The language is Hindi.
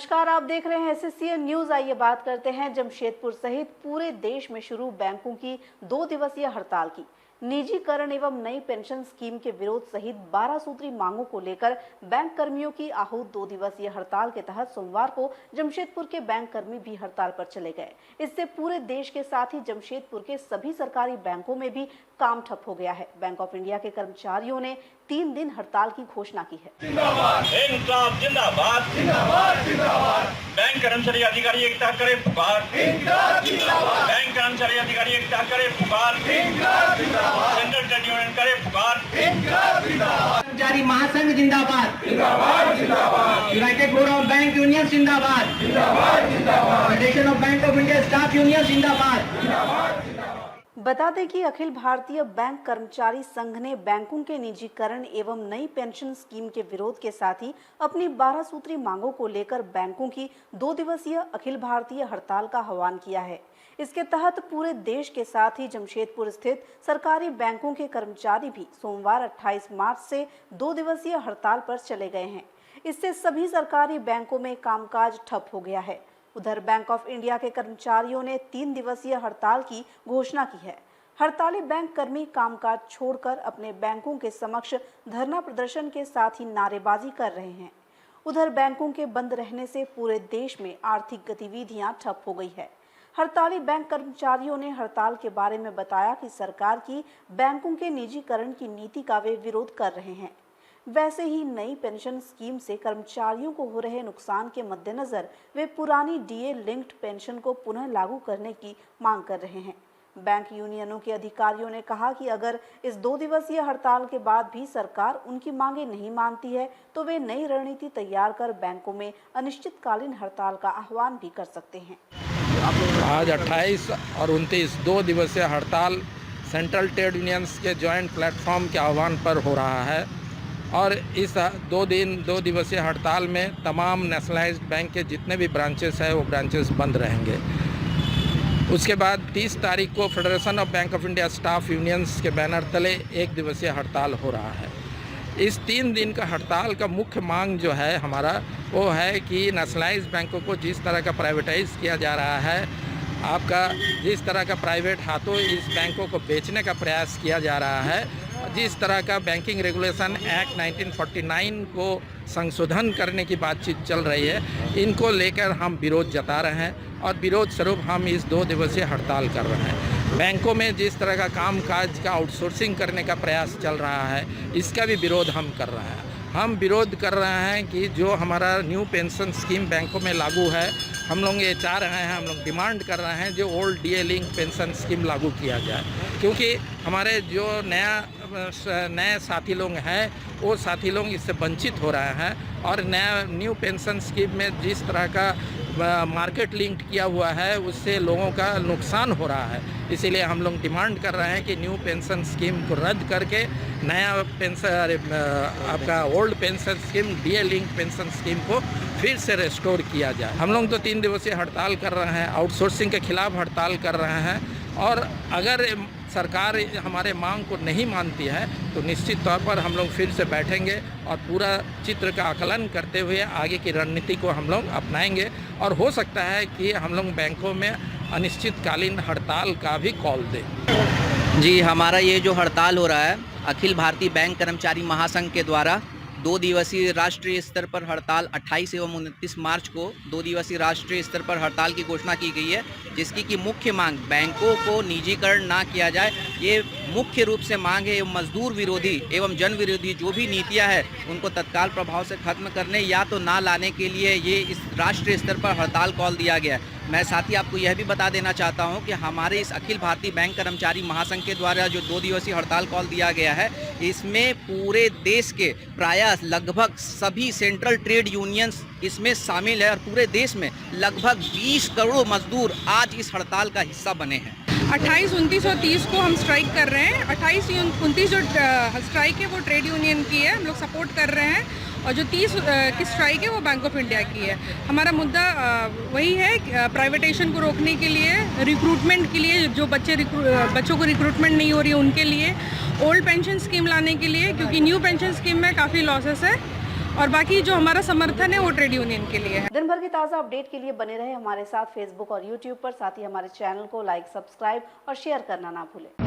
नमस्कार, आप देख रहे हैं SSCN न्यूज। आइए बात करते हैं जमशेदपुर सहित पूरे देश में शुरू बैंकों की 2 दिवसीय हड़ताल की। निजीकरण एवं नई पेंशन स्कीम के विरोध सहित 12 सूत्री मांगों को लेकर बैंक कर्मियों की आहूत 2 दिवसीय हड़ताल के तहत सोमवार को जमशेदपुर के बैंक कर्मी भी हड़ताल पर चले गए। इससे पूरे देश के साथ ही जमशेदपुर के सभी सरकारी बैंकों में भी काम ठप हो गया है। बैंक ऑफ इंडिया के कर्मचारियों ने 3 दिन हड़ताल की घोषणा की है। जिंदाबाद जिंदाबाद जिंदाबाद जिंदाबाद। बैंक कर्मचारी अधिकारी एकता करे पुकार। बैंक कर्मचारी अधिकारी एकता करे पुकार। सेंट्रल ट्रेड यूनियन करे पुकार। कर्मचारी महासंघ जिंदाबाद जिंदाबाद जिंदाबाद। United board of bank union जिंदाबाद जिंदाबाद जिंदाबाद। Federation of bank of India staff union जिंदाबाद। बता दें कि अखिल भारतीय बैंक कर्मचारी संघ ने बैंकों के निजीकरण एवं नई पेंशन स्कीम के विरोध के साथ ही अपनी 12 सूत्री मांगों को लेकर बैंकों की 2 दिवसीय अखिल भारतीय हड़ताल का आह्वान किया है। इसके तहत पूरे देश के साथ ही जमशेदपुर स्थित सरकारी बैंकों के कर्मचारी भी सोमवार 28 मार्च से 2 दिवसीय हड़ताल पर चले गए हैं। इससे सभी सरकारी बैंकों में कामकाज ठप हो गया है। उधर बैंक ऑफ इंडिया के कर्मचारियों ने 3 दिवसीय हड़ताल की घोषणा की है। हड़ताली बैंक कर्मी कामकाज छोड़कर अपने बैंकों के समक्ष धरना प्रदर्शन के साथ ही नारेबाजी कर रहे हैं। उधर बैंकों के बंद रहने से पूरे देश में आर्थिक गतिविधियां ठप हो गई है। हड़ताली बैंक कर्मचारियों ने हड़ताल के बारे में बताया कि सरकार की बैंकों के निजीकरण की नीति का वे विरोध कर रहे हैं। वैसे ही नई पेंशन स्कीम से कर्मचारियों को हो रहे नुकसान के मद्देनजर वे पुरानी DA लिंक्ड पेंशन को पुनः लागू करने की मांग कर रहे हैं। बैंक यूनियनों के अधिकारियों ने कहा कि अगर इस 2 दिवसीय हड़ताल के बाद भी सरकार उनकी मांगे नहीं मानती है तो वे नई रणनीति तैयार कर बैंकों में अनिश्चितकालीन हड़ताल का आह्वान भी कर सकते हैं। आज 28 और 29 2 दिवसीय हड़ताल सेंट्रल ट्रेड यूनियंस के जॉइंट प्लेटफॉर्म के आह्वान पर हो रहा है और इस 2 दिवसीय हड़ताल में तमाम नेशनलाइज्ड बैंक के जितने भी ब्रांचेस हैं वो ब्रांचेस बंद रहेंगे। उसके बाद 30 तारीख को federation of bank of India staff unions के बैनर तले 1 दिवसीय हड़ताल हो रहा है। इस 3 दिन का हड़ताल का मुख्य मांग जो है हमारा वो है कि नेशनलाइज्ड बैंकों को जिस तरह का प्राइवेटाइज किया जा रहा है, आपका जिस तरह का प्राइवेट हाथों इस बैंकों को बेचने का प्रयास किया जा रहा है, जिस तरह का बैंकिंग रेगुलेशन एक्ट 1949 को संशोधन करने की बातचीत चल रही है, इनको लेकर हम विरोध जता रहे हैं और विरोध स्वरूप हम इस 2 दिवसीय हड़ताल कर रहे हैं। बैंकों में जिस तरह का कामकाज का आउटसोर्सिंग करने का प्रयास चल रहा है, इसका भी विरोध हम कर रहे हैं। हम विरोध कर रहे हैं कि जो हमारा न्यू पेंशन स्कीम बैंकों में लागू है, हम लोग ये चाह रहे हैं, हम लोग डिमांड कर रहे हैं जो old DA link pension scheme लागू किया जाए, क्योंकि हमारे जो नए साथी लोग हैं वो साथी लोग इससे वंचित हो रहे हैं और न्यू पेंशन स्कीम में जिस तरह का मार्केट लिंक्ड किया हुआ है उससे लोगों का नुकसान हो रहा है। इसीलिए हम लोग डिमांड कर रहे हैं कि न्यू पेंशन स्कीम को रद्द करके नया पेंशन आपका old pension scheme DA link pension scheme को फिर से रेस्टोर किया जाए। हम लोग तो 3 दिवसीय हड़ताल कर रहे हैं, आउटसोर्सिंग के खिलाफ हड़ताल कर रहे हैं और अगर सरकार हमारे मांग को नहीं मानती है तो निश्चित तौर पर हम लोग फिर से बैठेंगे और पूरा चित्र का आकलन करते हुए आगे की रणनीति को हम लोग अपनाएंगे और हो सकता है कि हम लोग बैंकों में अनिश्चितकालीन हड़ताल का भी कॉल दें। जी, हमारा ये जो हड़ताल हो रहा है अखिल भारतीय बैंक कर्मचारी महासंघ के द्वारा 2 दिवसीय राष्ट्रीय स्तर पर हड़ताल 28 एवं 29 मार्च को 2 दिवसीय राष्ट्रीय स्तर पर हड़ताल की घोषणा की गई है, जिसकी की मुख्य मांग बैंकों को निजीकरण ना किया जाए। ये मुख्य रूप से मांग है मजदूर विरोधी एवं जन विरोधी जो भी नीतियां हैं उनको तत्काल प्रभाव से खत्म करने या तो ना लाने के लिए ये इस राष्ट्रीय स्तर पर हड़ताल कॉल दिया गया है। मैं साथ ही आपको यह भी बता देना चाहता हूं कि हमारे इस अखिल भारतीय बैंक कर्मचारी महासंघ के द्वारा जो 2 दिवसीय हड़ताल कॉल दिया गया है, इसमें पूरे देश के प्रायः लगभग सभी सेंट्रल ट्रेड यूनियंस इसमें शामिल है और पूरे देश में लगभग 20 करोड़ मजदूर आज इस हड़ताल का हिस्सा बने हैं। 28, 29 और 30 को हम स्ट्राइक कर रहे हैं। 28, 29 जो स्ट्राइक है वो ट्रेड यूनियन की है, हम लोग सपोर्ट कर रहे हैं और जो 30 की स्ट्राइक है वो बैंक ऑफ इंडिया की है। हमारा मुद्दा वही है प्राइवेटाइजेशन को रोकने के लिए, रिक्रूटमेंट के लिए, जो बच्चों को रिक्रूटमेंट नहीं हो रही है उनके लिए, ओल्ड पेंशन स्कीम लाने के लिए, क्योंकि न्यू पेंशन स्कीम में काफ़ी लॉसेस है और बाकी जो हमारा समर्थन है वो ट्रेड यूनियन के लिए है। दिन भर की ताज़ा अपडेट के लिए बने रहे हमारे साथ फेसबुक और यूट्यूब पर, साथ ही हमारे चैनल को लाइक, सब्सक्राइब और शेयर करना ना भूलें।